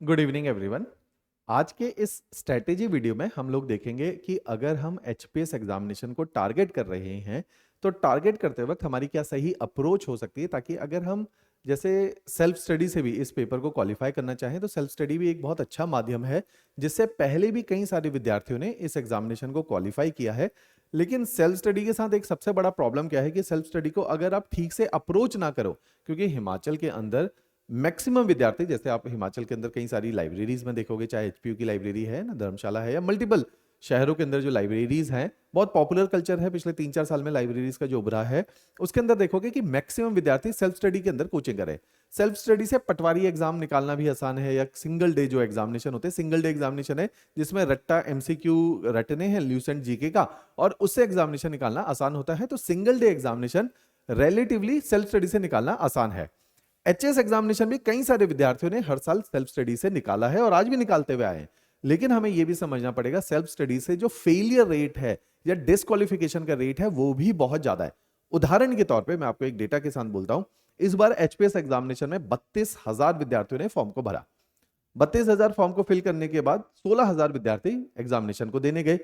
Good evening everyone. आज के इस स्ट्रेटेजी वीडियो में हम लोग देखेंगे कि अगर हम एचपीएस एग्जामिनेशन को टारगेट कर रहे हैं तो टारगेट करते वक्त हमारी क्या सही अप्रोच हो सकती है, ताकि अगर हम जैसे सेल्फ स्टडी से भी इस पेपर को क्वालिफाई करना चाहें तो सेल्फ स्टडी भी एक बहुत अच्छा माध्यम है, जिससे पहले भी कई सारे विद्यार्थियों ने इस एग्जामिनेशन को क्वालिफाई किया है। लेकिन सेल्फ स्टडी के साथ एक सबसे बड़ा प्रॉब्लम क्या है कि सेल्फ स्टडी को अगर आप ठीक से अप्रोच ना करो, क्योंकि हिमाचल के अंदर मैक्सिमम विद्यार्थी, जैसे आप हिमाचल के अंदर कई सारी लाइब्रेरीज में देखोगे, चाहे एचपीयू की लाइब्रेरी है ना, धर्मशाला है, या मल्टीपल शहरों के अंदर जो लाइब्रेरीज हैं, बहुत पॉपुलर कल्चर है पिछले 3-4 साल में लाइब्रेरीज का जो उभरा है, उसके अंदर देखोगे कि मैक्सिमम विद्यार्थी सेल्फ स्टडी के अंदर कोचिंग करे। सेल्फ स्टडी से पटवारी एग्जाम निकालना भी आसान है, या सिंगल डे जो एग्जामिनेशन होते हैं, सिंगल डे एग्जामिनेशन है जिसमें रट्टा एमसीक्यू रटने हैं ल्यूसेंट जीके का, और उससे एग्जामिनेशन निकालना आसान होता है। तो single day examination relatively self study से निकालना आसान है। एचएस एग्जामिनेशन भी कई सारे विद्यार्थियों ने हर साल सेल्फ स्टडी से निकाला है और आज भी निकालते हुए आए हैं। लेकिन हमें यह भी समझना पड़ेगा, सेल्फ स्टडी से जो फेलियर रेट है या डिस्क्वालिफिकेशन का रेट है वो भी बहुत ज्यादा है। उदाहरण के तौर पे मैं आपको एक डेटा के साथ बोलता हूं। इस बार एचपीएस एग्जामिनेशन में 32,000 विद्यार्थियों ने फॉर्म को भरा। 32,000 फॉर्म को फिल करने के बाद 16,000 विद्यार्थी एग्जामिनेशन को देने गए।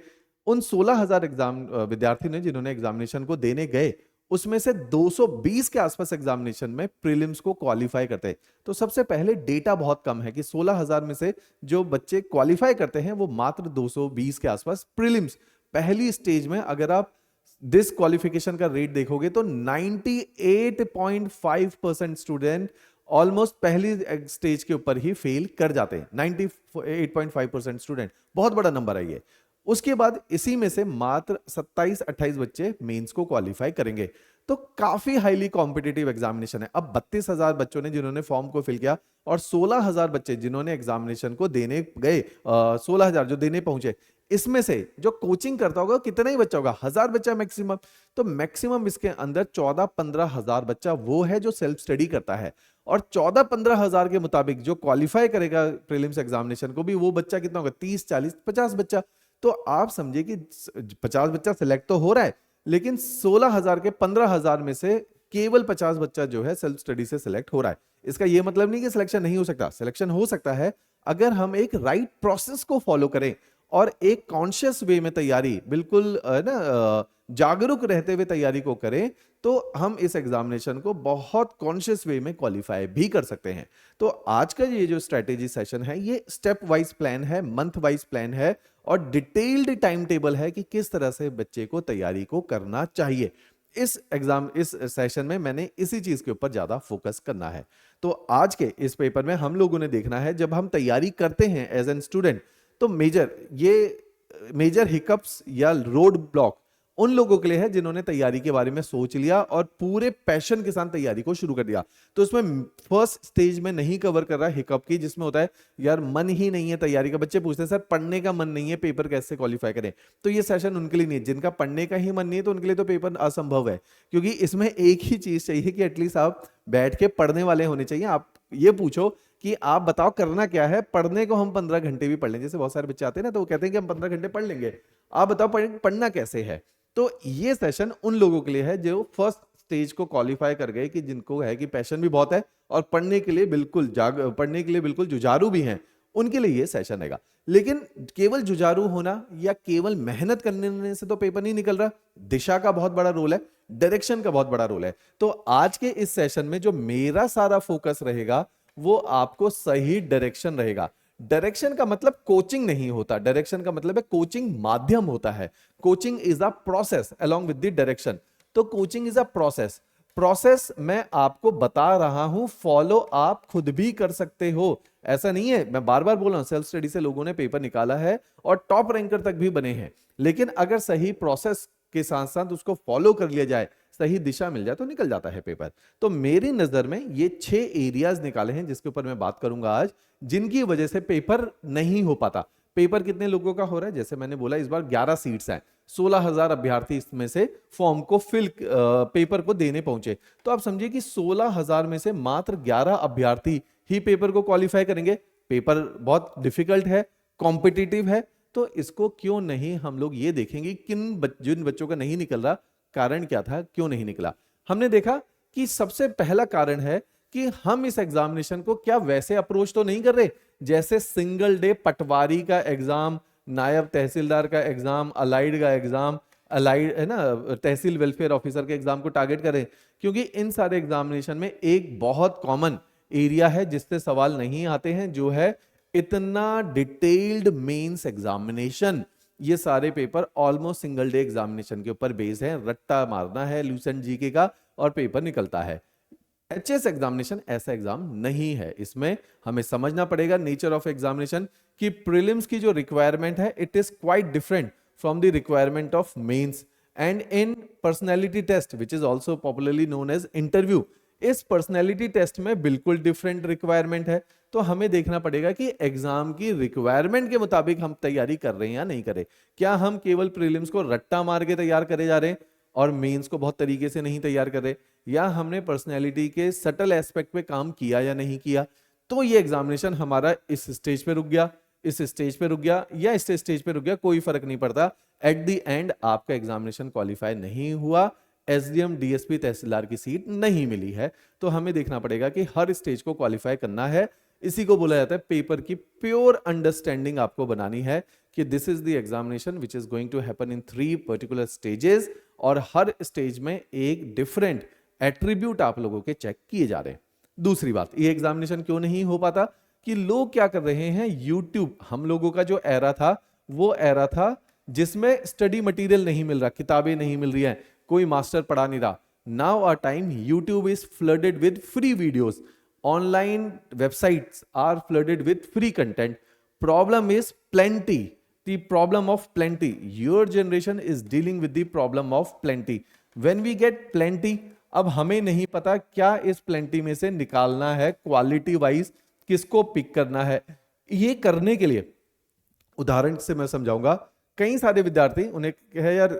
उन 16,000 एग्जाम विद्यार्थी ने जिन्होंने एग्जामिनेशन को देने गए, उसमें से 220 के आसपास एग्जामिनेशन में प्रीलिम्स को क्वालिफाई करते हैं। तो सबसे पहले डेटा बहुत कम है कि 16,000 में से जो बच्चे क्वालिफाई करते हैं वो मात्र 220 के आसपास प्रीलिम्स पहली स्टेज में। अगर आप डिसक्वालिफिकेशन का रेट देखोगे तो 98.5% स्टूडेंट ऑलमोस्ट पहली स्टेज के ऊपर ही फेल कर जाते हैं। 98.5% स्टूडेंट बहुत बड़ा नंबर है ये। उसके बाद इसी में से मात्र 27-28 बच्चे मेंस को क्वालिफाई करेंगे। तो काफी हाईली कॉम्पिटिटिव एग्जामिनेशन है। अब 32,000 बच्चों ने जिन्होंने फॉर्म को फिल किया और 16,000 बच्चे जिन्होंने एग्जामिनेशन को देने गए, 16,000 जो देने पहुंचे, इसमें से जो कोचिंग करता होगा कितना ही बच्चा होगा, 1,000 बच्चा मैक्सिमम। तो मैक्सिमम इसके अंदर 14-15 हजार बच्चा वो है जो सेल्फ स्टडी करता है, और 14-15 हजार के मुताबिक जो क्वालिफाई करेगा प्रीलिम्स एग्जामिनेशन को भी वो बच्चा कितना होगा, 30-40-50 बच्चा। तो आप समझिए कि 50 बच्चा सिलेक्ट तो हो रहा है, लेकिन 16,000 के 15,000 में से केवल 50 बच्चा जो है सेल्फ स्टडी से सिलेक्ट हो रहा है। इसका यह मतलब नहीं कि सिलेक्शन नहीं हो सकता, सिलेक्शन हो सकता है अगर हम एक राइट प्रोसेस को फॉलो करें और एक कॉन्शियस वे में तैयारी, बिल्कुल जागरूक रहते हुए तैयारी को करें, तो हम इस एग्जामिनेशन को बहुत कॉन्शियस वे में क्वालिफाई भी कर सकते हैं। तो आज का ये जो स्ट्रेटेजी सेशन है ये स्टेप वाइज प्लान है, मंथ वाइज प्लान है, और डिटेल्ड टाइम टेबल है कि किस तरह से बच्चे को तैयारी को करना चाहिए। इस सेशन में मैंने इसी चीज के ऊपर ज्यादा फोकस करना है। तो आज के इस पेपर में हम लोगों ने देखना है, जब हम तैयारी करते हैं एज एन स्टूडेंट, तो मेजर हिकअप्स या रोड ब्लॉक उन लोगों के लिए है जिन्होंने तैयारी के बारे में सोच लिया और पूरे पैशन के साथ तैयारी को शुरू कर दिया। तो उसमें फर्स्ट स्टेज में नहीं कवर कर रहा हिकअप की, जिसमें होता है यार मन ही नहीं है तैयारी का। बच्चे पूछते हैं सर पढ़ने का मन नहीं है, पेपर कैसे क्वालिफाई करें। तो ये सेशन उनके लिए नहीं है। जिनका पढ़ने का ही मन नहीं है तो उनके लिए तो पेपर असंभव है, क्योंकि इसमें एक ही चीज चाहिए कि एटलीस्ट आप बैठ के पढ़ने वाले होने चाहिए। आप ये पूछो कि आप बताओ करना क्या है। पढ़ने को हम 15 घंटे भी पढ़ लेंगे, जैसे बहुत सारे बच्चे आते हैं ना, तो वो कहते हैं कि हम 15 घंटे पढ़ लेंगे, आप बताओ पढ़ना कैसे है। तो ये सेशन उन लोगों के लिए है जो फर्स्ट स्टेज को क्वालिफाई कर गए, कि जिनको है कि पैशन भी बहुत है और पढ़ने के लिए बिल्कुल जुझारू भी हैं, उनके लिए ये सेशन है। लेकिन केवल जुझारू होना या केवल मेहनत करने से तो पेपर नहीं निकल रहा। दिशा का बहुत बड़ा रोल है, डायरेक्शन का बहुत बड़ा रोल है। तो आज के इस सेशन में जो मेरा सारा फोकस रहेगा वो आपको सही डायरेक्शन रहेगा। डायरेक्शन का मतलब कोचिंग नहीं होता, डायरेक्शन का मतलब है कोचिंग माध्यम होता है। Coaching is a process along with the direction. तो कोचिंग इज अ प्रोसेस मैं आपको बता रहा हूं, फॉलो आप खुद भी कर सकते हो। ऐसा नहीं है, मैं बार बार बोल रहा हूं, सेल्फ स्टडी से लोगों ने पेपर निकाला है और टॉप रैंकर तक भी बने हैं। लेकिन अगर सही प्रोसेस के साथ साथ उसको फॉलो कर लिया जाए, सही दिशा मिल जाए, तो निकल जाता है पेपर। तो मेरी नजर में ये 6 एरियाज निकाले हैं जिसके ऊपर मैं बात करूंगा आज, जिनकी वजह से पेपर नहीं हो पाता। पेपर कितने लोगों का हो रहा है, जैसे मैंने बोला इस बार 11 सीट्स हैं, 16,000 अभ्यर्थी इसमें से फॉर्म को पेपर को देने पहुंचे। तो आप समझिए कि 16,000 में से मात्र 11 अभ्यर्थी ही पेपर को क्वालिफाई करेंगे। पेपर बहुत डिफिकल्ट है, कॉम्पिटिटिव है। तो इसको क्यों नहीं हम लोग ये देखेंगे जिन बच्चों का नहीं निकल रहा, कारण क्या था, क्यों नहीं निकला। हमने देखा कि सबसे पहला कारण है कि हम इस एग्जामिनेशन को क्या वैसे अप्रोच तो नहीं कर रहे जैसे सिंगल डे पटवारी का एग्जाम, नायब तहसीलदार का एग्जाम, अलाइड का एग्जाम, अलाइड है ना, तहसील वेलफेयर ऑफिसर के एग्जाम को टारगेट करें। क्योंकि इन सारे एग्जामिनेशन में एक बहुत कॉमन एरिया है जिससे सवाल नहीं आते हैं, जो है इतना डिटेल्ड मेंस एग्जामिनेशन। ये सारे paper almost single day examination के ऊपर बेस्ड है, रट्टा मारना है लूसेंट जीके का और पेपर निकलता है। एचएस एग्जामिनेशन ऐसा एग्जाम नहीं है। इसमें हमें समझना पड़ेगा नेचर ऑफ एग्जामिनेशन कि प्रीलिम्स की जो रिक्वायरमेंट है it is quite different from the requirement of mains and in personality test which is also popularly known as interview. इस पर्सनैलिटी टेस्ट में बिल्कुल डिफरेंट रिक्वायरमेंट है। तो हमें देखना पड़ेगा कि एग्जाम की रिक्वायरमेंट के मुताबिक हम तैयारी कर रहे हैं या नहीं कर रहे। क्या हम केवल प्रीलिम्स को रट्टा मार के तैयार करे जा रहे हैं और मेंस को बहुत तरीके से नहीं तैयार कर रहे, या हमने पर्सनैलिटी के सटल एस्पेक्ट पे काम किया या नहीं किया। तो ये एग्जामिनेशन हमारा इस स्टेज पे रुक गया, इस स्टेज पे रुक गया या इस स्टेज पे रुक गया, कोई फर्क नहीं पड़ता। एट द एंड आपका एग्जामिनेशन क्वालिफाई नहीं हुआ, एसडीएम डीएसपी तहसीलदार की सीट नहीं मिली है। तो हमें देखना पड़ेगा कि हर स्टेज को क्वालिफाई करना है। इसी को बोला जाता है पेपर की प्योर अंडरस्टैंडिंग आपको बनानी है कि this is the examination which is going to happen in 3 particular stages, और हर स्टेज में एक डिफरेंट एट्रीब्यूट आप लोगों के चेक किए जा रहे हैं। दूसरी बात, ये एग्जामिनेशन क्यों नहीं हो पाता कि लोग क्या कर रहे हैं, यूट्यूब, हम लोगों का जो एरा था वो एरा था जिसमें स्टडी मटेरियल नहीं मिल रहा, किताबें नहीं मिल रही हैं, कोई मास्टर पढ़ा नहीं रहा। Now our time YouTube is flooded with free videos, online websites are flooded with free content. Problem is plenty, the problem of plenty. Your generation is dealing with the problem of plenty. When we get plenty, अब हमें नहीं पता क्या इस plenty में से निकालना है, क्वालिटी वाइज किसको पिक करना है। ये करने के लिए उदाहरण से मैं समझाऊंगा। कई सारे विद्यार्थी, उन्हें कहे यार,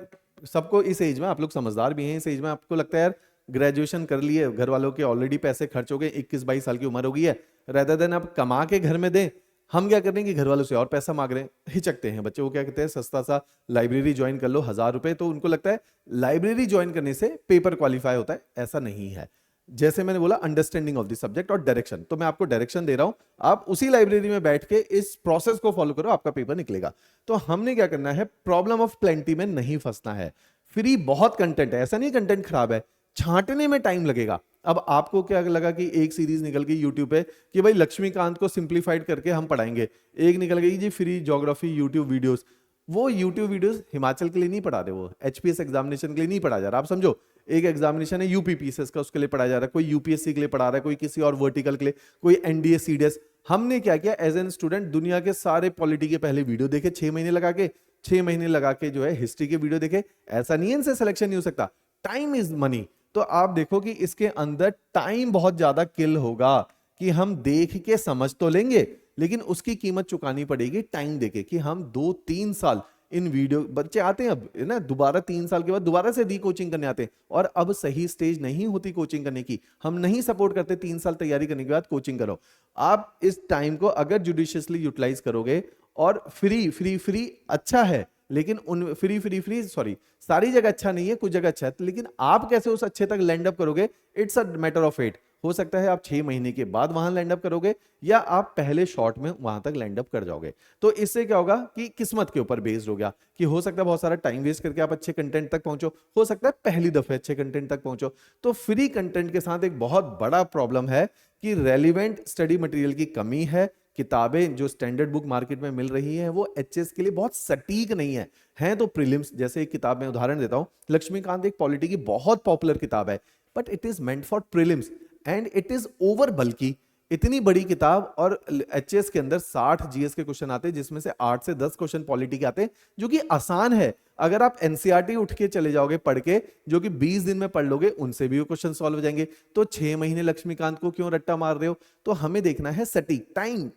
सबको इस एज में, आप लोग समझदार भी हैं, इस एज में आपको लगता है यार ग्रेजुएशन कर लिए, घर वालों के ऑलरेडी पैसे खर्च हो गए, 21-22 साल की उम्र हो गई है, रेदर देन अब कमा के घर में दें, हम क्या करें कि घर वालों से और पैसा मांग रहे हैं, हिचकते हैं बच्चे। वो क्या कहते हैं, सस्ता सा लाइब्रेरी ज्वाइन कर लो, 1000 रुपए, तो उनको लगता है लाइब्रेरी ज्वाइन करने से पेपर क्वालिफाई होता है। ऐसा नहीं है। जैसे मैंने बोला, अंडरस्टैंडिंग ऑफ द सब्जेक्ट और डायरेक्शन, तो मैं आपको डायरेक्शन दे रहा हूं, आप उसी लाइब्रेरी में बैठ के इस प्रोसेस को फॉलो करो, आपका पेपर निकलेगा। तो हमने क्या करना है, प्रॉब्लम ऑफ प्लेंटी में नहीं फंसना है। फ्री बहुत कंटेंट है, ऐसा नहीं कंटेंट खराब है, छांटने में टाइम लगेगा। अब आपको क्या लगा कि एक सीरीज निकल गई यूट्यूब पे कि भाई लक्ष्मीकांत को सिंप्लीफाइड करके हम पढ़ाएंगे, एक निकल गई जी फ्री ज्योग्राफी यूट्यूब वीडियोस। वो यूट्यूब वीडियोस हिमाचल के लिए नहीं पढ़ा रहे, वो एचपीएस एग्जामिनेशन के लिए नहीं पढ़ा जा रहा। आप समझो, एक एग्जामिनेशन है यूपीपीसीएस का, उसके लिए पढ़ाया जा रहा है, कोई यूपीएससी के लिए पढ़ा रहा है, कोई किसी और वर्टिकल के लिए, कोई एनडीए सीडीएस। हमने क्या किया, एज एन स्टूडेंट दुनिया के सारे पॉलिटी के पहले वीडियो देखे 6 महीने लगा के, 6 महीने लगा के जो है हिस्ट्री के वीडियो देखे। ऐसा नहीं है इनसे सिलेक्शन नहीं हो सकता, टाइम इज मनी। तो आप देखो कि इसके अंदर टाइम बहुत ज्यादा किल होगा कि हम देख के समझ तो लेंगे, लेकिन उसकी कीमत चुकानी पड़ेगी टाइम देके, कि हम 2-3 साल इन वीडियो, बच्चे आते हैं अब ना दोबारा 3 साल के बाद दोबारा से री कोचिंग करने आते हैं, और अब सही स्टेज नहीं होती कोचिंग करने की। हम नहीं सपोर्ट करते 3 साल तैयारी करने के बाद कोचिंग करो। आप इस टाइम को अगर जुडिशियसली यूटिलाइज करोगे, और फ्री अच्छा है, लेकिन उन फ्री सॉरी, सारी जगह अच्छा नहीं है, कुछ जगह अच्छा है, लेकिन आप कैसे उस अच्छे तक लैंड अप करोगे, it's a matter of fate. हो सकता है आप 6 महीने के बाद वहां लैंड अप करोगे, या आप पहले शॉर्ट में वहां तक लैंड अप कर जाओगे। तो इससे क्या होगा कि किस्मत के ऊपर बेस्ड हो गया, कि हो सकता है बहुत सारा टाइम वेस्ट करके आप अच्छे कंटेंट तक पहुंचो, हो सकता है पहली दफे अच्छे कंटेंट तक पहुंचो। तो फ्री कंटेंट के साथ एक बहुत बड़ा प्रॉब्लम है कि रेलिवेंट स्टडी मटेरियल की कमी है। किताबें जो स्टैंडर्ड बुक मार्केट में मिल रही हैं वो एचएस के लिए बहुत सटीक नहीं है, हैं तो प्रीलिम्स। जैसे एक किताब में उदाहरण देता हूं, लक्ष्मीकांत एक पॉलिटी की बहुत पॉपुलर किताब है, but it is meant for prelims and it is over bulky. इतनी बड़ी किताब, और एचएस के अंदर 60 जीएस के क्वेश्चन आते हैं, जिसमें से 8 से 10 क्वेश्चन पॉलिटी के आते हैं, जो कि आसान है। अगर आप एनसीईआरटी उठ के चले जाओगे पढ़ के, जो कि 20 दिन में पढ़ लोगे, उनसे भी वो क्वेश्चन सॉल्व हो जाएंगे। तो 6 महीने लक्ष्मीकांत को क्यों रट्टा मार रहे हो? तो हमें देखना है सटीक,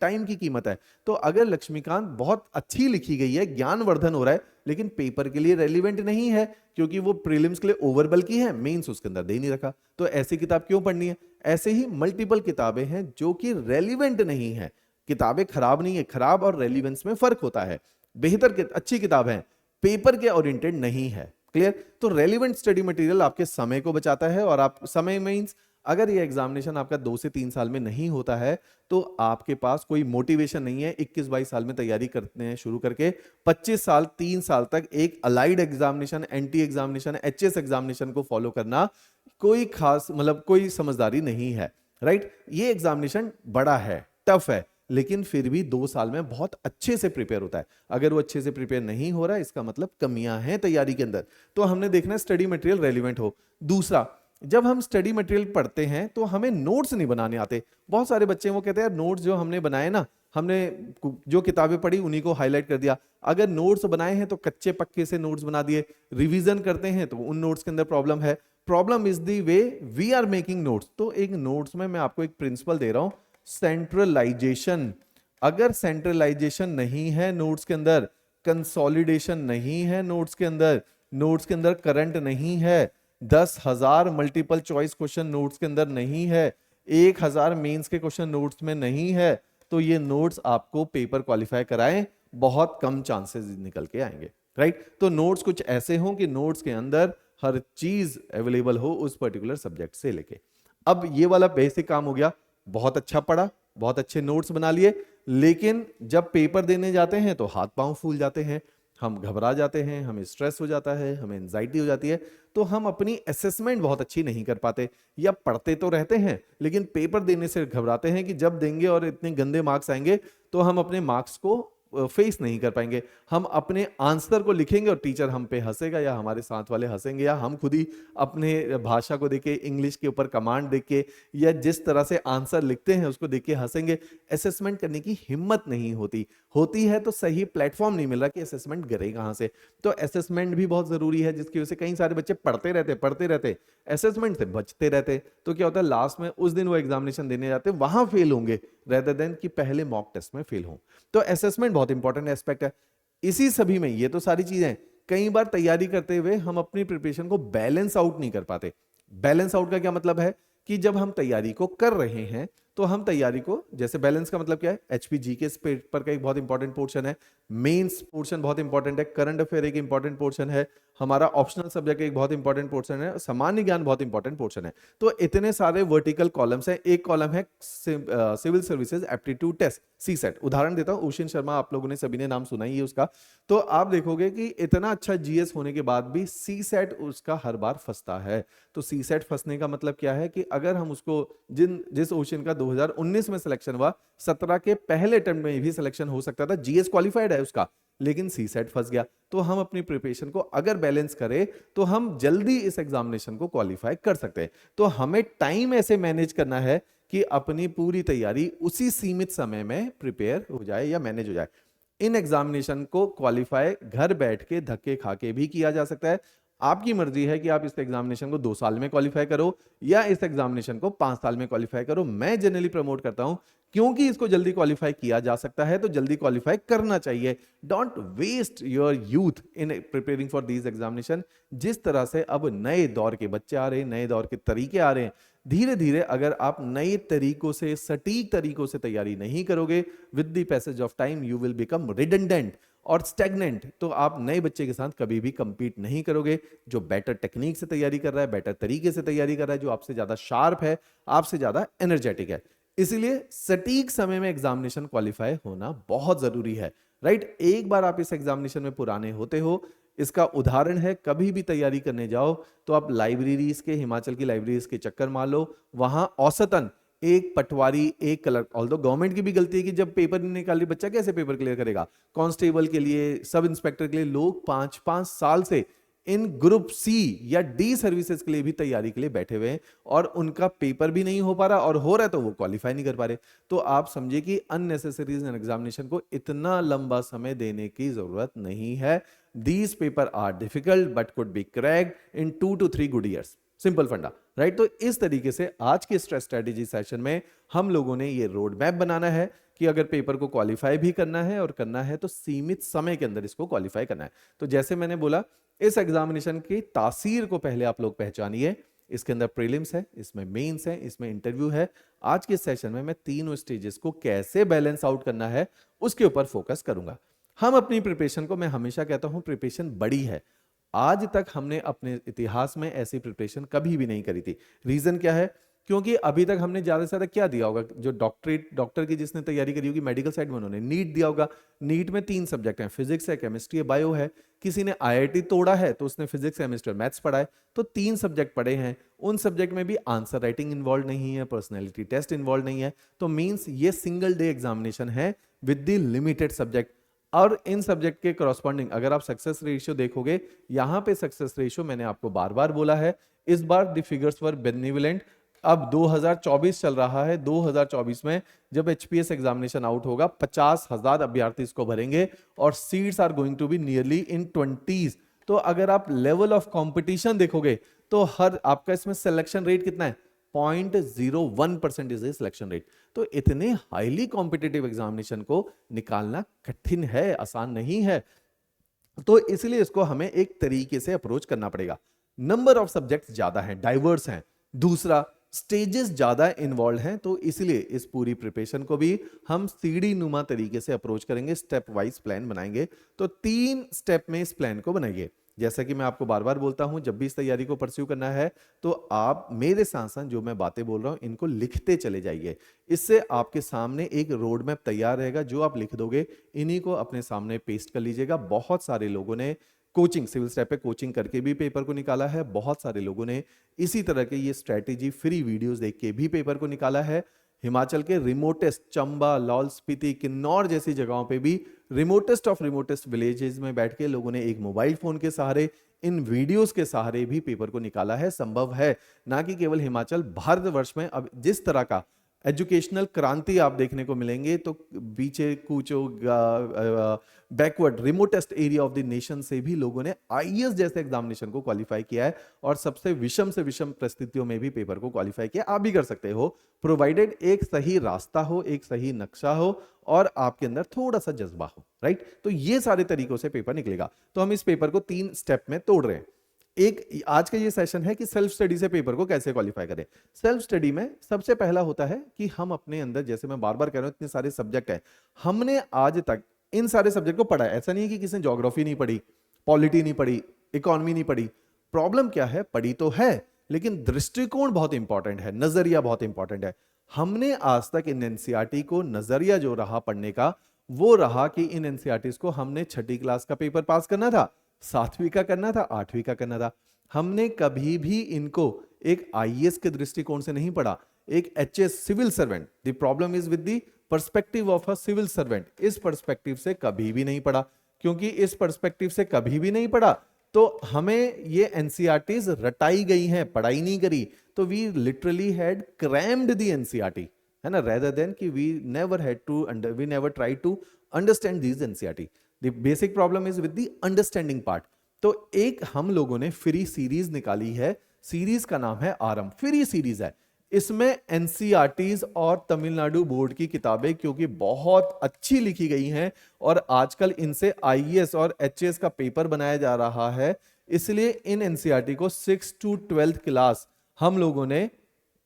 टाइम की कीमत है। तो अगर लक्ष्मीकांत बहुत अच्छी लिखी गई है, ज्ञानवर्धन हो रहा है, लेकिन पेपर के लिए रेलिवेंट नहीं है, क्योंकि वो प्रीलिम्स के लिए ओवरबल की है, मेंस उसके अंदर दे नहीं रखा, तो ऐसी किताब क्यों पढ़नी है? ऐसे ही मल्टीपल किताबें हैं जो कि रेलिवेंट नहीं है। किताबें खराब नहीं है, खराब और रेलिवेंस में फर्क होता है। बेहतर अच्छी किताब है, पेपर के ओरिएंटेड नहीं है। क्लियर? तो रेलिवेंट स्टडी मटेरियल आपके समय को बचाता है, और आप समय मींस अगर ये एग्जामिनेशन आपका 2 से 3 साल में नहीं होता है तो आपके पास कोई मोटिवेशन नहीं है 21-22 साल में तैयारी करते हैं शुरू करके 25 साल 3 साल तक एक allied examination, NT examination, HS examination को फॉलो करना कोई खास मतलब कोई समझदारी नहीं है, राइट। ये एग्जामिनेशन बड़ा है, टफ है, लेकिन फिर भी 2 साल में बहुत अच्छे से प्रिपेयर होता है। अगर वो अच्छे से प्रिपेयर नहीं हो रहा है इसका मतलब कमियां हैं तैयारी के अंदर। तो हमने देखना है स्टडी मटेरियल रेलिवेंट हो। दूसरा, जब हम स्टडी मटेरियल पढ़ते हैं तो हमें नोट्स नहीं बनाने आते। बहुत सारे बच्चे वो कहते हैं नोट्स जो हमने बनाए ना, हमने जो किताबें पढ़ी उन्हीं को हाईलाइट कर दिया। अगर नोट्स बनाए हैं तो कच्चे पक्के से नोट्स बना दिए, रिवीजन करते हैं तो उन नोट्स के अंदर प्रॉब्लम है। Problem is the way we are making notes. तो एक नोट्स में मैं आपको एक प्रिंसिपल दे रहा हूं, सेंट्रलाइजेशन। अगर सेंट्रलाइजेशन नहीं है नोट्स के अंदर, कंसोलिडेशन नहीं है नोट्स के अंदर करंट नहीं है, 10,000 मल्टीपल चॉइस क्वेश्चन नोट्स के अंदर नहीं है, 1,000 मेंस के क्वेश्चन नोट्स में नहीं है, तो ये नोट्स आपको पेपर क्वालिफाई कराएं बहुत कम चांसेस निकल के आएंगे, राइट। तो नोट्स कुछ ऐसे हों कि नोट्स के अंदर हर चीज अवेलेबल हो उस पर्टिकुलर सब्जेक्ट से लेके। अब ये वाला बेसिक काम हो गया, बहुत अच्छा पढ़ा, बहुत अच्छे नोट्स बना लिए, लेकिन जब पेपर देने जाते हैं तो हाथ पांव फूल जाते हैं, हम घबरा जाते हैं, हमें स्ट्रेस हो जाता है, हमें एंजाइटी हो जाती है, तो हम अपनी असेसमेंट बहुत अच्छी नहीं कर पाते, या पढ़ते तो रहते हैं लेकिन पेपर देने से घबराते हैं कि जब देंगे और इतने गंदे मार्क्स आएंगे तो हम अपने मार्क्स को फेस नहीं कर पाएंगे। हम अपने आंसर को लिखेंगे और टीचर हम पे हंसेगा या हमारे साथ वाले हंसेंगे, या हम खुद ही अपने भाषा को देख के, इंग्लिश के ऊपर कमांड देख के, या जिस तरह से आंसर लिखते हैं उसको देख के हंसेंगे। असेसमेंट करने की हिम्मत नहीं होती है तो सही प्लेटफॉर्म नहीं मिल रहा कि असेसमेंट करे कहां से। तो असेसमेंट भी बहुत जरूरी है, जिसकी वजह से कई सारे बच्चे पढ़ते रहते असेसमेंट से बचते रहते। तो क्या होता है, लास्ट में उस दिन वो एग्जामिनेशन देने जाते वहां फेल होंगे रेदर देन कि पहले मॉक टेस्ट में फेल हों। तो असेसमेंट बहुत इंपॉर्टेंट एस्पेक्ट है। इसी सभी में ये तो सारी चीजें, कई बार तैयारी करते हुए हम अपनी प्रिपरेशन को बैलेंस आउट नहीं कर पाते। बैलेंस आउट का क्या मतलब है कि जब हम तैयारी को कर रहे हैं तो हम तैयारी को, जैसे बैलेंस का मतलब क्या है, एचपीजी के पेपर का एक बहुत इंपॉर्टेंट पोर्शन है, मेंस पोर्शन बहुत इंपॉर्टेंट है, करंट अफेयर एक इंपॉर्टेंट पोर्शन है, हमारा ऑप्शनल सब्जेक्ट एक बहुत इंपॉर्टेंट पोर्शन है, सामान्य ज्ञान बहुत इंपॉर्टेंट पोर्शन है। तो इतने सारे वर्टिकल कॉलम्स हैं। एक कॉलम है civil services aptitude test, CSAT. उदाहरण देता हूं, उशिन शर्मा, आप लोगों ने सभी ने नाम सुना ही है उसका। तो आप देखोगे कि इतना अच्छा जीएस होने के बाद भी सीसेट उसका हर बार फंसता है। तो सीसेट फंसने का मतलब क्या है कि अगर हम उसको जिस ओशन का 2019 में सिलेक्शन हुआ, 17 के पहले अटेम्प्ट में भी सिलेक्शन हो सकता था, जीएस क्वालिफाइड है उसका, लेकिन सीसेट फंस गया। तो हम अपनी प्रिपरेशन को अगर बैलेंस करें तो हम जल्दी इस एग्जामिनेशन को क्वालिफाई कर सकते हैं। तो हमें टाइम ऐसे मैनेज करना है कि अपनी पूरी तैयारी उसी सीमित समय में प्रिपेयर हो जाए या मैनेज हो जाए। इन एग्जामिनेशन को क्वालिफाई घर बैठ के धक्के खा के भी किया जा सकता है। आपकी मर्जी है कि आप इस एग्जामिनेशन को 2 साल में क्वालिफाई करो या इस एग्जामिनेशन को 5 साल में क्वालिफाई करो। मैं जनरली प्रमोट करता हूं, क्योंकि इसको जल्दी क्वालिफाई किया जा सकता है तो जल्दी क्वालिफाई करना चाहिए। Don't waste your youth in preparing for these examination. जिस तरह से अब नए दौर के बच्चे आ रहे हैं, नए दौर के तरीके आ रहे हैं, धीरे धीरे अगर आप नए तरीकों से, सटीक तरीकों से तैयारी नहीं करोगे, with the passage of time you will become redundant और स्टैग्नेंट। तो आप नए बच्चे के साथ कभी भी कंपीट नहीं करोगे, जो बेटर टेक्निक से तैयारी कर रहा है, बेटर तरीके से तैयारी कर रहा है, जो आपसे ज्यादा शार्प है, आपसे ज्यादा एनर्जेटिक है। इसीलिए सटीक समय में एग्जामिनेशन क्वालिफाई होना बहुत जरूरी है, राइट। एक बार आप इस एग्जामिनेशन में पुराने होते हो, इसका उदाहरण है, कभी भी तैयारी करने जाओ तो आप लाइब्रेरीज के, हिमाचल की लाइब्रेरीज के चक्कर मार लो। वहां औसतन एक पटवारी, एक क्लर्क, ऑल्दो गवर्नमेंट की भी गलती है कि जब पेपर नहीं निकाली, बच्चा कैसे पेपर क्लियर करेगा। कांस्टेबल के लिए, सब इंस्पेक्टर के लिए लोग 5-5 साल से इन ग्रुप सी या डी सर्विसेज के लिए भी तैयारी के लिए बैठे हुए हैं और उनका पेपर भी नहीं हो पा रहा, और हो रहा है तो वो क्वालिफाई नहीं कर पा रहे। तो आप समझिए कि अननेसेसरीज एग्जामिनेशन को इतना लंबा समय देने की जरूरत नहीं है। These paper are difficult but could be cracked in 2 to 3 good years. Simple फंडा, राइट। तो इस तरीके से आज के स्ट्रेस स्ट्रेटेजी सेशन में हम लोगों ने ये रोड मैप बनाना है कि अगर पेपर को क्वालिफाई भी करना है और करना है तो सीमित समय के अंदर इसको क्वालिफाई करना है। तो जैसे मैंने बोला, इस एग्जामिनेशन की तासीर को पहले आप लोग पहचानिए। इसके अंदर प्रीलिम्स है, इसमें मेंस है, इसमें इंटरव्यू है। आज के सेशन में मैं तीनों स्टेजेस को कैसे बैलेंस आउट करना है उसके ऊपर फोकस करूंगा। हम अपनी प्रिपरेशन को, मैं हमेशा कहता हूं, प्रिपरेशन बड़ी है। आज तक हमने अपने इतिहास में ऐसी प्रिपरेशन कभी भी नहीं करी थी। रीजन क्या है? क्योंकि अभी तक हमने ज्यादा से ज्यादा क्या दिया होगा, जो डॉक्टर की जिसने तैयारी करी होगी मेडिकल साइड में, उन्होंने नीट दिया होगा। नीट में 3 सब्जेक्ट हैं, फिजिक्स है, केमिस्ट्री है, बायो है। किसी ने आईआईटी तोड़ा है तो उसने फिजिक्स, केमिस्ट्री और मैथ्स पढ़ा है, तो 3 सब्जेक्ट पढ़े हैं। उन सब्जेक्ट में भी आंसर राइटिंग इन्वॉल्व नहीं है, पर्सनैलिटी टेस्ट इन्वॉल्व नहीं है, तो मीन्स ये सिंगल डे एग्जामिनेशन है विद द लिमिटेड सब्जेक्ट। और इन सब्जेक्ट के करस्पॉन्डिंग अगर आप सक्सेस रेशियो देखोगे, यहां पे सक्सेस रेशियो मैंने आपको बार बार बोला है, इस बार द फिगर्स वर बेनिवलेंट। अब 2024 चल रहा है, 2024 में जब एचपीएस एग्जामिनेशन आउट होगा, 50,000 अभ्यर्थी इसको भरेंगे और seats are going to be nearly in 20s। तो अगर आप लेवल ऑफ कंपटीशन देखोगे तो हर आपका इसमें सिलेक्शन रेट कितना है, 0.01% इज सिलेक्शन रेट। तो इतने हाईली कॉम्पिटिटिव एग्जामिनेशन को निकालना कठिन है, आसान नहीं है। तो इसलिए इसको हमें एक तरीके से अप्रोच करना पड़ेगा। नंबर ऑफ सब्जेक्ट्स ज्यादा हैं, डाइवर्स हैं। दूसरा, स्टेजेस ज्यादा इन्वॉल्व हैं, तो इसलिए इस पूरी प्रिपरेशन को भी हम सीढ़ी नुमा तरीके से अप्रोच करेंगे, स्टेप वाइज प्लान बनाएंगे। तो 3 स्टेप में इस प्लान को बनाइए। जैसा कि मैं आपको बार बार बोलता हूं, जब भी इस तैयारी को परस्यू करना है तो आप मेरे साथ साथ जो मैं बातें बोल रहा हूं इनको लिखते चले जाइए। इससे आपके सामने एक रोड मैप तैयार रहेगा, जो आप लिख दोगे इन्हीं को अपने सामने पेस्ट कर लीजिएगा। बहुत सारे लोगों ने कोचिंग, सिविल स्टेप पे कोचिंग करके भी पेपर को निकाला है, बहुत सारे लोगों ने इसी तरह के ये स्ट्रेटेजी फ्री वीडियोस देख के भी पेपर को निकाला है। हिमाचल के रिमोटेस्ट चंबा, लाहौल स्पीति, किन्नौर जैसी जगहों पे भी रिमोटेस्ट ऑफ रिमोटेस्ट विलेजेस में बैठ के लोगों ने एक मोबाइल फोन के सहारे, इन वीडियोस के सहारे भी पेपर को निकाला है। संभव है, ना कि केवल हिमाचल, भारतवर्ष में अब जिस तरह का एजुकेशनल क्रांति आप देखने को मिलेंगे, तो पीछे कूचो backward remotest area of the nation से भी लोगों ने आईएएस जैसे एग्जामिनेशन को क्वालिफाई किया है, और सबसे विषम से विषम परिस्थितियों में भी पेपर को क्वालिफाई किया। आप भी कर सकते हो, प्रोवाइडेड एक सही रास्ता हो, एक सही नक्शा हो और आपके अंदर थोड़ा सा जज्बा हो, राइट। तो ये सारे तरीकों से पेपर निकलेगा। तो हम इस पेपर को 3 स्टेप में तोड़ रहे हैं। एक आज का ये सेशन है कि सेल्फ स्टडी से पेपर को कैसे क्वालिफाई करें। सेल्फ स्टडी में सबसे पहला होता है कि हम अपने अंदर, जैसे मैं बार बार कह रहा हूं, इतने सारे सब्जेक्ट है, हमने आज तक इन सारे सब्जेक्ट को पढ़ा है। ऐसा नहीं है कि किसी ने ज्योग्राफी नहीं पढ़ी, पॉलिटी नहीं पढ़ी, इकोनॉमी नहीं पढ़ी। प्रॉब्लम क्या है, पढ़ी तो है लेकिन दृष्टिकोण बहुत इंपॉर्टेंट है, नजरिया बहुत इंपॉर्टेंट है। हमने आज तक इन एनसीईआरटी को नजरिया जो रहा पढ़ने का, वो रहा कि इन एनसीईआरटी को हमने 6ठी क्लास का पेपर पास करना था, 7वीं का करना था, 8वीं का करना था। हमने कभी भी इनको एक आईएएस के दृष्टिकोण से नहीं पढ़ा, एक HS civil servant. The problem is with the perspective of a civil servant, इस पर्सपेक्टिव से कभी भी नहीं पढ़ा। क्योंकि इस पर्सपेक्टिव से कभी भी नहीं पढ़ा तो हमें ये एनसीईआरटीज रटाई गई हैं, पढ़ाई नहीं करी। तो we literally had crammed the NCERT, है ना, rather than कि we never tried to understand these NCERT. The basic problem is with the understanding part. तो एक हम लोगों ने फ्री सीरीज निकाली है, सीरीज का नाम है आरंभ, फ्री सीरीज है। इसमें एनसीईआरटीज और तमिलनाडु बोर्ड की किताबें क्योंकि बहुत अच्छी लिखी गई हैं और आजकल इनसे आईएएस और एचएएस का पेपर बनाया जा रहा है, इसलिए इन एनसीईआरटी को 6 to 12th क्लास हम लोगों ने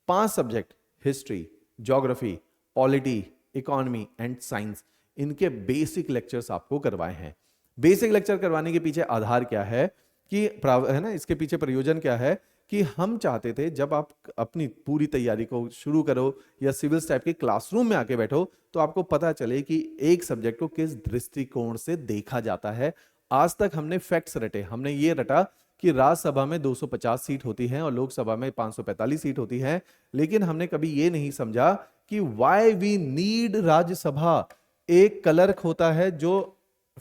5 subject, history, geography, polity, economy and science, इनके बेसिक लेक्चर्स आपको करवाए हैं। बेसिक लेक्चर करवाने के पीछे आधार क्या है कि, है ना, इसके पीछे प्रयोजन क्या है कि हम चाहते थे जब आप अपनी पूरी तैयारी को शुरू करो या सिविल स्टैप के क्लासरूम में आके बैठो तो आपको पता चले कि एक सब्जेक्ट को किस दृष्टिकोण से देखा जाता है। आज तक हमने फैक्ट्स रटे, हमने ये रटा कि राज्यसभा में 250 सीट होती हैं और लोकसभा में 545 सीट होती हैं, लेकिन हमने कभी ये नहीं समझा कि व्हाई वी नीड राज्यसभा। एक क्लर्क होता है जो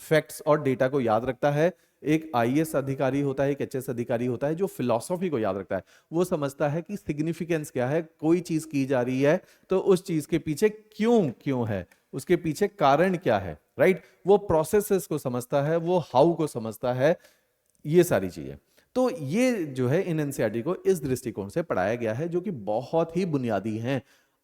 फैक्ट्स और डेटा को याद रखता है, एक आईएएस अधिकारी होता है, एक एचएएस अधिकारी होता है जो फिलॉसफी को याद रखता है। वो समझता है कि सिग्निफिकेंस क्या है, कोई चीज की जा रही है तो उस चीज के पीछे क्यों है, उसके पीछे कारण क्या है, राइट। वो प्रोसेसेस को समझता है, वो हाउ को समझता है, ये सारी चीजें। तो ये जो है इन एनसीईआरटी को इस दृष्टिकोण से पढ़ाया गया है जो कि बहुत ही बुनियादी है।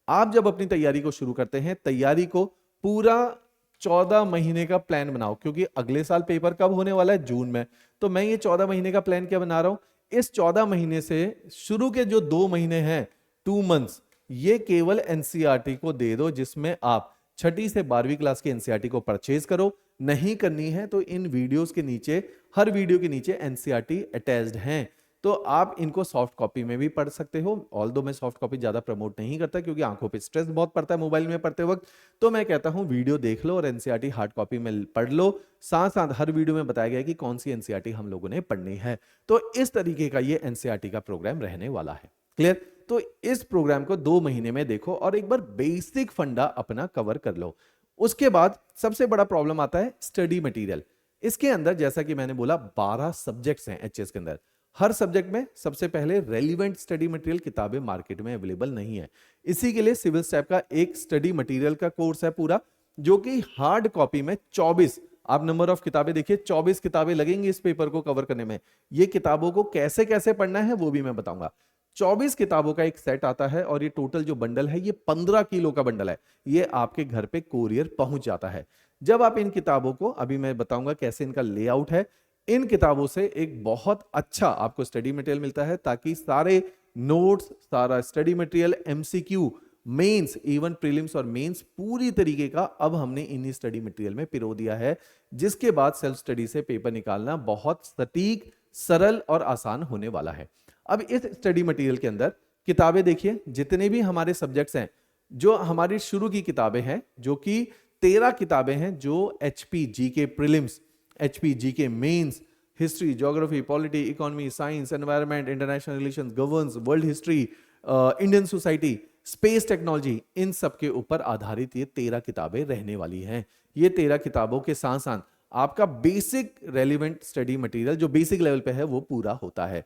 आप जब अपनी तैयारी को शुरू करते हैं, तैयारी को पूरा 14 महीने का प्लान बनाओ, क्योंकि अगले साल पेपर कब होने वाला है, जून में। तो मैं ये 14 महीने का प्लान क्या बना रहा हूं, इस 14 महीने से शुरू के जो 2 महीने हैं, 2 मंथ्स, ये केवल एनसीईआरटी को दे दो, जिसमें आप 6ठी से 12वीं क्लास की एनसीईआरटी को परचेज करो। नहीं करनी है तो इन वीडियोस के नीचे, हर वीडियो के नीचे एनसीईआरटी अटैच्ड हैं। तो आप इनको सॉफ्ट कॉपी में भी पढ़ सकते हो। ऑल्दो मैं सॉफ्ट कॉपी ज्यादा प्रमोट नहीं करता क्योंकि आंखों पे स्ट्रेस बहुत पड़ता है मोबाइल में पढ़ते वक्त, तो मैं कहता हूं वीडियो देख लो और एनसीईआरटी हार्ड कॉपी में पढ़ लो। साथ साथ हर वीडियो में बताया गया है कि कौन सी एनसीईआरटी हम लोगों ने पढ़नी है। तो इस तरीके का ये एनसीईआरटी का प्रोग्राम रहने वाला है। क्लियर? तो इस प्रोग्राम को 2 महीने में देखो और एक बार बेसिक फंडा अपना कवर कर लो। उसके बाद सबसे बड़ा प्रॉब्लम आता है स्टडी मटेरियल। इसके अंदर जैसा कि मैंने बोला 12 सब्जेक्ट्स हैं एचएस के अंदर। हर सब्जेक्ट में सबसे पहले रेलिवेंट स्टडी मटेरियल किताबें मार्केट में अवेलेबल नहीं है। इसी के लिए सिविल स्टैप का एक स्टडी मटेरियल का कोर्स है पूरा, जो कि हार्ड कॉपी में 24, आप नंबर ऑफ किताबें देखिए, 24 किताबें लगेंगी इस पेपर को कवर करने में। ये किताबों को कैसे कैसे पढ़ना है वो भी मैं बताऊंगा। 24 किताबों का एक सेट आता है और ये टोटल जो बंडल है ये 15 किलो का बंडल है। ये आपके घर पे कोरियर पहुंच जाता है। जब आप इन किताबों को, अभी मैं बताऊंगा कैसे इनका लेआउट है, इन किताबों से एक बहुत अच्छा आपको स्टडी मटेरियल मिलता है, ताकि सारे नोट्स, सारा study material, MCQ, mains, even prelims और मेंस पूरी तरीके का अब हमने इन्हीं स्टडी मटेरियल में पिरो दिया है, जिसके बाद सेल्फ स्टडी से पेपर निकालना बहुत सटीक, सरल और आसान होने वाला है। अब इस स्टडी मटेरियल के अंदर किताबें देखिए, जितने भी हमारे सब्जेक्ट्स हैं, जो हमारी शुरू की किताबें हैं, जो कि 13 किताबें हैं, जो HP GK prelims, HP GK mains, history, geography, polity, economy, science, environment, international relations, governance, world history, Indian society, space technology, इन सब के ऊपर आधारित ये 13 किताबें रहने वाली हैं। ये 13 किताबों के साथ साथ आपका बेसिक रेलिवेंट स्टडी मटेरियल जो बेसिक लेवल पे है वो पूरा होता है।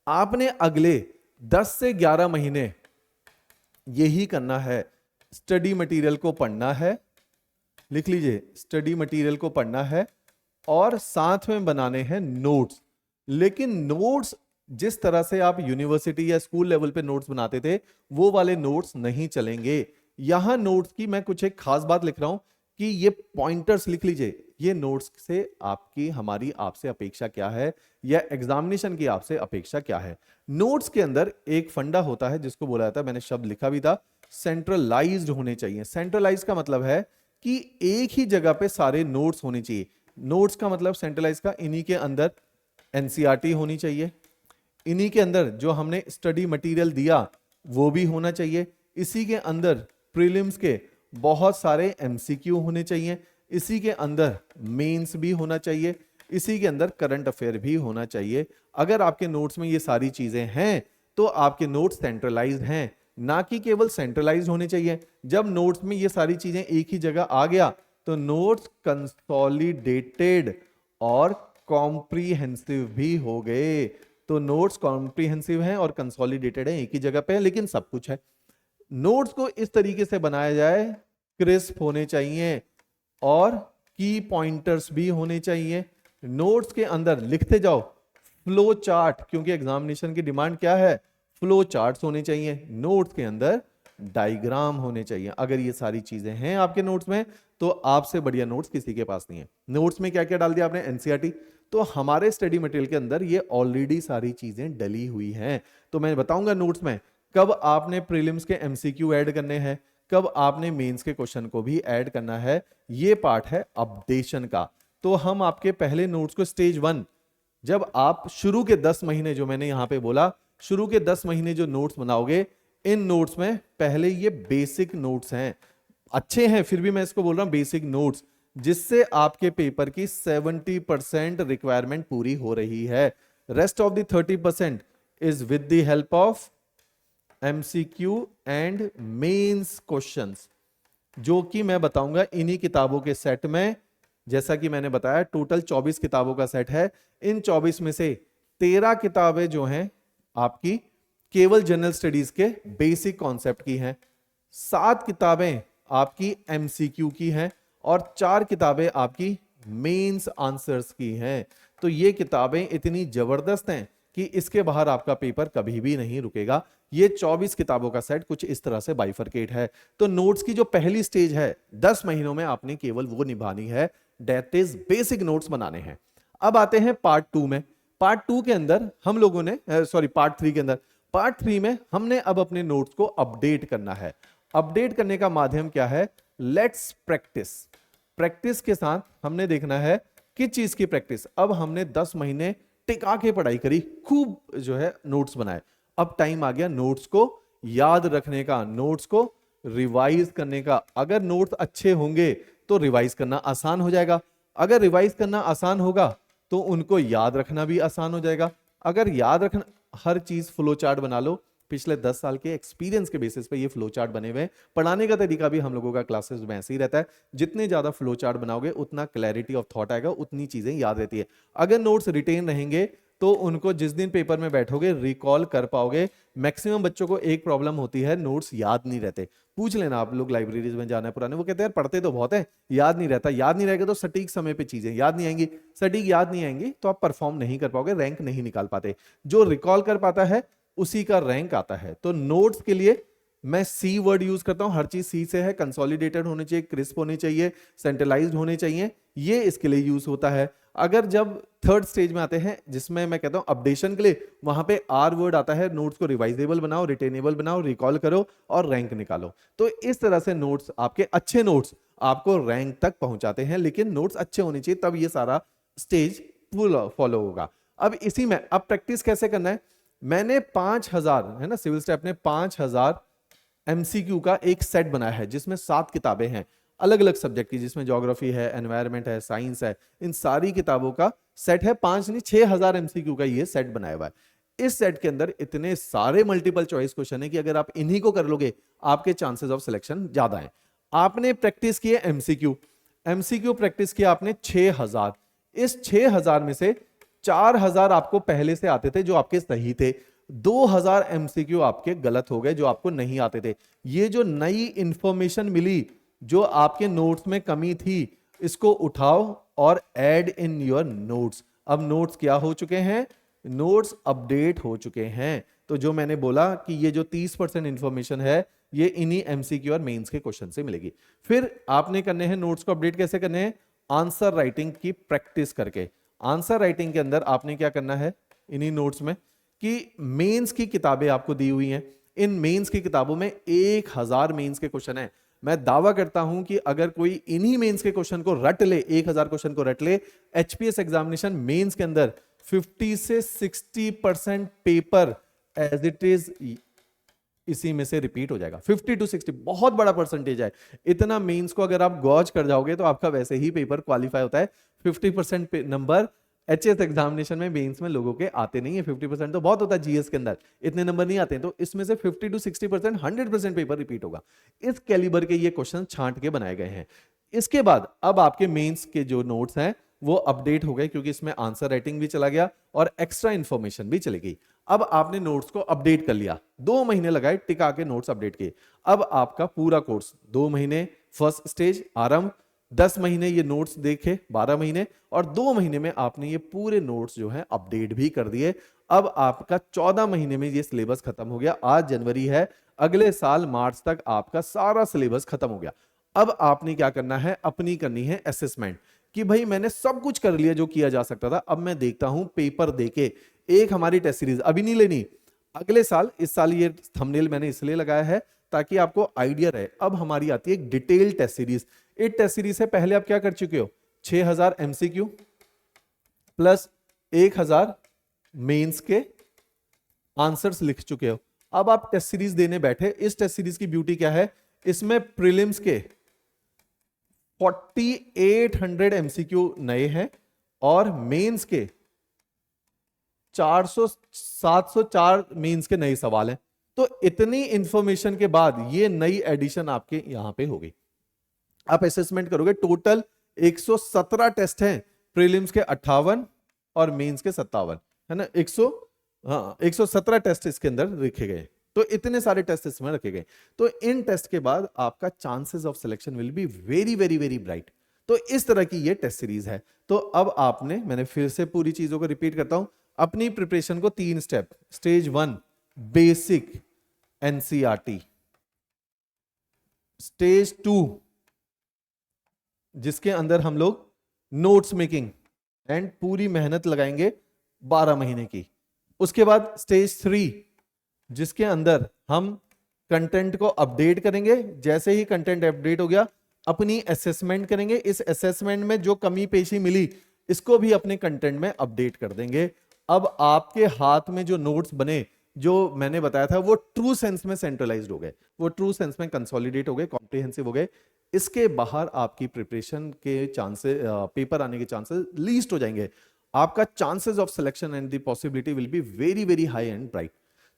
आपने अगले 10 से 11 महीने यही करना है, स्टडी मटेरियल को पढ़ना है, लिख लीजिए, स्टडी मटेरियल को पढ़ना है और साथ में बनाने हैं नोट्स। लेकिन नोट्स जिस तरह से आप यूनिवर्सिटी या स्कूल लेवल पे नोट्स बनाते थे, वो वाले नोट्स नहीं चलेंगे। यहां नोट्स की मैं कुछ एक खास बात लिख रहा हूं कि ये पॉइंटर्स लिख लीजिए, ये नोट्स से आपकी, हमारी आपसे अपेक्षा क्या है, या एग्जामिनेशन की आपसे अपेक्षा क्या है। नोट्स के अंदर एक फंडा होता है जिसको बोला जाता है, मैंने शब्द लिखा भी था, सेंट्रलाइज्ड होने चाहिए। सेंट्रलाइज का मतलब है कि एक ही जगह पे सारे नोट्स होने चाहिए। नोट्स का मतलब सेंट्रलाइज का, इन्हीं के अंदर एनसीईआरटी होनी चाहिए, इन्हीं के अंदर जो हमने स्टडी मटेरियल दिया वो भी होना चाहिए, इसी के अंदर प्रीलिम्स के बहुत सारे एमसीक्यू होने चाहिए, इसी के अंदर मेंस भी होना चाहिए, इसी के अंदर करंट अफेयर भी होना चाहिए। अगर आपके नोट्स में ये सारी चीजें हैं तो आपके नोट्स सेंट्रलाइज्ड हैं, ना कि केवल सेंट्रलाइज्ड होने चाहिए। जब नोट्स में ये सारी चीजें एक ही जगह आ गया तो नोट्स कंसोलिडेटेड और कॉम्प्रिहेंसिव भी हो गए। तो नोट्स कॉम्प्रिहेंसिव हैं और कंसोलिडेटेड हैं, एक ही जगह पे है, लेकिन सब कुछ है। नोट्स को इस तरीके से बनाया जाए, क्रिस्प होने चाहिए और की पॉइंटर्स भी होने चाहिए। नोट्स के अंदर लिखते जाओ फ्लो चार्ट, क्योंकि एग्जामिनेशन की डिमांड क्या है, फ्लो चार्ट्स होने चाहिए। नोट्स के अंदर डायग्राम होने चाहिए। अगर ये सारी चीजें हैं आपके नोट्स में तो आपसे बढ़िया नोट्स किसी के पास नहीं है। नोट्स में क्या क्या डाल दिया आपने, एनसीईआरटी, तो हमारे स्टडी मटेरियल के अंदर ये ऑलरेडी सारी चीजें डली हुई हैं। तो मैं बताऊंगा नोट्स में कब आपने प्रीलिम्स के एमसीक्यू ऐड करने हैं, कब आपने मेंस के क्वेश्चन को भी ऐड करना है। ये पार्ट है अपडेशन का। तो हम आपके पहले नोट्स को स्टेज 1, जब आप शुरू के 10 महीने, जो मैंने यहां पे बोला, शुरू के 10 महीने जो नोट्स बनाओगे, इन नोट्स में पहले ये बेसिक नोट्स हैं, अच्छे हैं फिर भी मैं इसको बोल रहा हूं बेसिक नोट्स, जिससे आपके पेपर की 70% रिक्वायरमेंट पूरी हो रही है। Rest of the 30% is with the help of MCQ and mains questions, जो कि मैं बताऊंगा इन्हीं किताबों के सेट में। जैसा कि मैंने बताया टोटल 24 किताबों का सेट है। इन 24 में से 13 किताबें जो हैं आपकी केवल जनरल स्टडीज के बेसिक कॉन्सेप्ट की हैं, 7 किताबें आपकी एमसीक्यू की हैं और 4 किताबें आपकी मेंस आंसर्स की हैं। तो ये किताबें इतनी जबरदस्त हैं कि इसके बाहर आपका पेपर कभी भी नहीं रुकेगा। ये 24 किताबों का सेट कुछ इस तरह से बाइफरकेट है। तो नोट्स की जो पहली स्टेज है 10 महीनों में आपने केवल वो निभानी है, दैट इज बेसिक नोट्स बनाने हैं। अब आते हैं पार्ट 2 में। पार्ट 2 के अंदर हम लोगों ने पार्ट 3 के अंदर, पार्ट 3 में हमने अब अपने नोट्स को अपडेट करना है। अपडेट करने का माध्यम क्या है, लेट्स प्रैक्टिस। प्रैक्टिस के साथ हमने देखना है किस चीज की प्रैक्टिस। अब हमने 10 महीने टिका के पढ़ाई करी, खूब जो है नोट्स बनाए। अब टाइम आ गया नोट्स को याद रखने का, नोट्स को रिवाइज करने का। अगर नोट्स अच्छे होंगे तो रिवाइज करना आसान हो जाएगा, अगर रिवाइज करना आसान होगा तो उनको याद रखना भी आसान हो जाएगा। अगर याद रखना, हर चीज फ्लो चार्ट बना लो, पिछले 10 साल के एक्सपीरियंस के बेसिस पे ये फ्लो चार्ट बने हुए हैं। पढ़ाने का तरीका भी हम लोगों का क्लासेस में ऐसे ही रहता है, जितने ज्यादा फ्लो चार्ट बनाओगे उतना क्लैरिटी ऑफ थॉट आएगा, उतनी चीजें याद रहती है। अगर नोट्स रिटेन रहेंगे तो उनको जिस दिन पेपर में बैठोगे रिकॉल कर पाओगे। मैक्सिमम बच्चों को एक प्रॉब्लम होती है, नोट्स याद नहीं रहते। पूछ लेना आप लोग, लाइब्रेरीज में जाना है पुराने, वो कहते हैं यार पढ़ते तो बहुत है, याद नहीं रहता। याद नहीं रहेगा तो सटीक समय पे चीजें याद नहीं आएंगी, सटीक याद नहीं आएंगी तो आप परफॉर्म नहीं कर पाओगे, रैंक नहीं निकाल पाते। जो रिकॉल कर पाता है उसी का रैंक आता है। तो नोट्स के लिए मैं सी वर्ड यूज करता हूं, हर चीज सी से है, कंसोलिडेटेड होने चाहिए, क्रिस्प होने चाहिए, सेंट्रलाइज्ड होने चाहिए, ये इसके लिए यूज होता है। अगर जब थर्ड स्टेज में आते हैं जिसमें मैं कहता हूं अपडेशन के लिए, वहां पे आर वर्ड आता है, नोट्स को रिवाइजेबल बनाओ, रिटेनेबल बनाओ, रिकॉल करो और रैंक निकालो। तो इस तरह से नोट्स, आपके अच्छे नोट्स आपको रैंक तक पहुंचाते हैं, लेकिन नोट्स अच्छे होने चाहिए, तब ये सारा स्टेज फॉलो होगा। अब इसी में अब प्रैक्टिस कैसे करना है, मैंने 5000 है ना, सिविल स्टेप ने 5000 एमसीक्यू का एक सेट बनाया है जिसमें 7 किताबें हैं अलग अलग सब्जेक्ट की, जिसमें ज्योग्राफी है, एनवायरनमेंट है, साइंस है, इन सारी किताबों का सेट है। 5 नहीं 6000 एमसीक्यू का ये सेट बनाया हुआ है। इस सेट के अंदर इतने सारे मल्टीपल चॉइस क्वेश्चन है कि अगर आप इन्हीं को कर लोगे आपके चांसेस ऑफ सिलेक्शन ज्यादा है। आपने प्रैक्टिस की है एमसीक्यू, एमसीक्यू प्रैक्टिस किया आपने 6000, इस 6000 में से 4000 आपको पहले से आते थे जो आपके सही थे, 2000 एमसीक्यू आपके गलत हो गए जो आपको नहीं आते थे। ये जो नई इंफॉर्मेशन मिली, जो आपके नोट्स में कमी थी, इसको उठाओ और ऐड इन योर नोट्स। अब नोट्स क्या हो चुके हैं, नोट्स अपडेट हो चुके हैं। तो जो मैंने बोला कि ये जो 30% इंफॉर्मेशन है ये इन्हीं एमसीक्यू और मेंस के क्वेश्चन से मिलेगी। फिर आपने करने हैं नोट्स को अपडेट कैसे करने हैं, आंसर राइटिंग की प्रैक्टिस करके। आंसर राइटिंग के अंदर आपने क्या करना है इन्हीं नोट्स में, कि मेंस की किताबें आपको दी हुई हैं, इन मेंस की किताबों में 1000 मेंस के क्वेश्चन हैं। मैं दावा करता हूं कि अगर कोई इन्हीं मेंस के क्वेश्चन को रट ले, 1000 क्वेश्चन को रट ले, एचपीएस एग्जामिनेशन मेंस के अंदर 50 से 60% पेपर एज इट इज इसी में से रिपीट हो जाएगा। 50 to 60 बहुत बड़ा परसेंटेज है। इतना मेंस को अगर आप गॉज कर जाओगे तो आपका वैसे ही पेपर क्वालिफाई होता है। 50% नंबर एचएस एग्जामिनेशन में मेंस में लोगों के आते नहीं है। 50% तो बहुत होता है, जीएस के अंदर इतने नंबर नहीं आते हैं। तो इसमें से 50 to 60% 100% पेपर रिपीट होगा। इस कैलिबर के ये क्वेश्चन छांट के बनाए गए हैं। इसके बाद अब आपके मेंस के जो नोट्स हैं वो अपडेट हो गए, क्योंकि इसमें आंसर राइटिंग भी चला गया और एक्स्ट्रा इंफॉर्मेशन भी चली गई। अब आपने नोट्स को अपडेट कर लिया, 2 महीने लगाए टिका के नोट्स अपडेट किए। अब आपका पूरा कोर्स 2 महीने फर्स्ट स्टेज आरंभ, 10 महीने ये नोट्स देखे, 12 महीने, और 2 महीने में आपने ये पूरे नोट्स जो हैं अपडेट भी कर दिए। अब आपका 14 महीने में ये सिलेबस खत्म हो गया। आज जनवरी है, अगले साल मार्च तक आपका सारा सिलेबस खत्म हो गया। अब आपने क्या करना है, अपनी करनी है असेसमेंट, कि भाई मैंने सब कुछ कर लिया जो किया जा सकता था, अब मैं देखता हूं पेपर देके। एक हमारी टेस्ट सीरीज अभी नहीं लेनी, अगले साल, इस साल ये थंबनेल मैंने इसलिए लगाया है ताकि आपको आइडिया रहे। अब हमारी आती है एक डिटेल टेस्ट सीरीज। एक टेस्ट सीरीज से पहले आप क्या कर चुके हो, 6000 एमसीक्यू प्लस 1000 मेंस के आंसर्स लिख चुके हो। अब आप टेस्ट सीरीज देने बैठे। इस टेस्ट सीरीज की ब्यूटी क्या है, इसमें प्रीलिम्स के 4800 एमसीक्यू नए हैं और मेंस के 704 मेंस के नए सवाल हैं। तो इतनी इंफॉर्मेशन के बाद ये नई एडिशन आपके यहां पे होगी। आप असेसमेंट करोगे, टोटल 117 टेस्ट हैं, प्रीलिम्स के 58 और मेंस के 57 है ना। 117 टेस्ट इसके अंदर रखे गए। तो इतने सारे टेस्ट इसमें रखे गए। तो इन टेस्ट के बाद आपका chances of selection will be very very very bright. तो इस तरह की ये टेस्ट सीरीज है। तो अब आपने, मैंने फिर से पूरी चीजों को रिपीट करता हूं, अपनी प्रिपरेशन को 3 step. Stage 1 basic NCERT, stage 2 जिसके अंदर हम लोग नोट्स मेकिंग एंड पूरी मेहनत लगाएंगे 12 महीने की। उसके बाद स्टेज 3 जिसके अंदर हम कंटेंट को अपडेट करेंगे। जैसे ही कंटेंट अपडेट हो गया अपनी असेसमेंट करेंगे। इस असेसमेंट में जो कमी पेशी मिली इसको भी अपने कंटेंट में अपडेट कर देंगे। अब आपके हाथ में जो नोट्स बने, जो मैंने बताया था, वो ट्रू सेंस में सेंट्रलाइज्ड हो गए, वो ट्रू सेंस में कंसोलिडेट हो गए, कॉम्प्रिहेंसिव हो गए। इसके बाहर आपकी प्रिपरेशन के चांसेस, पेपर आने के चांसेस लीस्ट हो जाएंगे। आपका chances of selection and the possibility will be very very high and bright.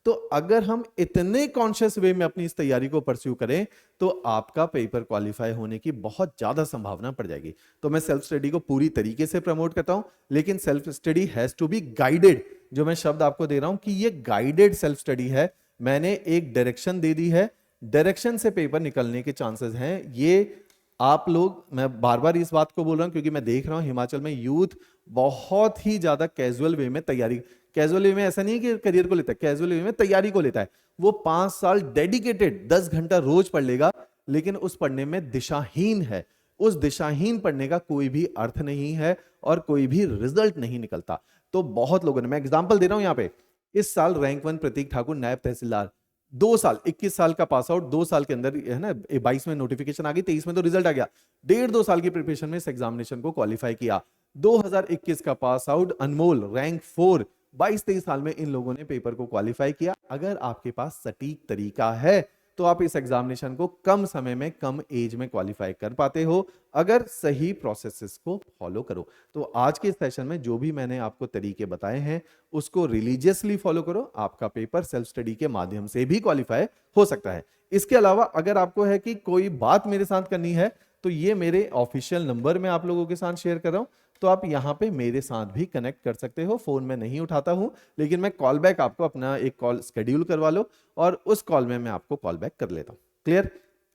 तो अगर हम इतने कॉन्शियस वे में अपनी इस तैयारी को परस्यू करें तो आपका पेपर क्वालिफाई होने की बहुत ज्यादा संभावना पड़ जाएगी। तो मैं सेल्फ स्टडी को पूरी तरीके से प्रमोट करता हूं, लेकिन self study has to be guided. जो मैं शब्द आपको दे रहा हूं कि ये गाइडेड सेल्फ स्टडी है, मैंने एक डायरेक्शन दे दी है, डायरेक्शन से पेपर निकलने के चांसेस हैं। ये आप लोग, मैं बार बार इस बात को बोल रहा हूं क्योंकि मैं देख रहा हूं हिमाचल में यूथ बहुत ही ज्यादा कैजुअल वे में तैयारी, कैजुअल वे में ऐसा नहीं कि करियर को लेता है, कैजुअल वे में तैयारी को लेता है। वो 5 साल डेडिकेटेड 10 घंटा रोज पढ़ लेगा, लेकिन उस पढ़ने में दिशाहीन है। उस दिशाहीन पढ़ने का कोई भी अर्थ नहीं है और कोई भी रिजल्ट नहीं निकलता। तो बहुत लोगों ने, मैं एग्जांपल दे रहा हूं यहां पे, इस साल रैंक 1 प्रतीक ठाकुर नायब तहसीलदार, 2 साल, 21 साल का पास आउट, 2 साल के अंदर है ना, 22 में नोटिफिकेशन आ गई, 23 में तो रिजल्ट आ गया, 1.5-2 साल की प्रिपरेशन में इस एग्जामिनेशन को क्वालिफाई किया। 2021 का पास आउट अनमोल रैंक 4, 22-23 साल में इन लोगों ने पेपर को क्वालिफाई किया। अगर आपके पास सटीक तरीका है तो आप इस एग्जामिनेशन को कम समय में, कम एज में क्वालिफाई कर पाते हो, अगर सही प्रोसेसेस को फॉलो करो। तो आज के सेशन में जो भी मैंने आपको तरीके बताए हैं उसको रिलीजियसली फॉलो करो, आपका पेपर सेल्फ स्टडी के माध्यम से भी क्वालिफाई हो सकता है। इसके अलावा अगर आपको है कि कोई बात मेरे साथ करनी है तो ये मेरे ऑफिशियल नंबर में आप लोगों के साथ शेयर कर रहा हूं, तो आप यहां पे मेरे साथ भी कनेक्ट कर सकते हो। फोन में नहीं उठाता हूं, लेकिन मैं कॉल बैक, आपको अपना एक कॉल स्केड्यूल करवा लो और उस कॉल में मैं आपको कॉल बैक कर लेता हूं। क्लियर?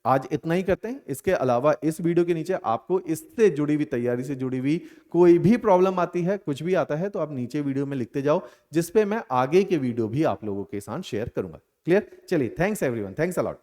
आज इतना ही करते हैं। इसके अलावा इस वीडियो के नीचे आपको इससे जुड़ी हुई, तैयारी से जुड़ी हुई कोई भी प्रॉब्लम आती है, कुछ भी आता है, तो आप नीचे वीडियो में लिखते जाओ, जिसपे मैं आगे के वीडियो भी आप लोगों के साथ शेयर करूंगा। क्लियर? चलिए, thanks everyone, thanks a lot.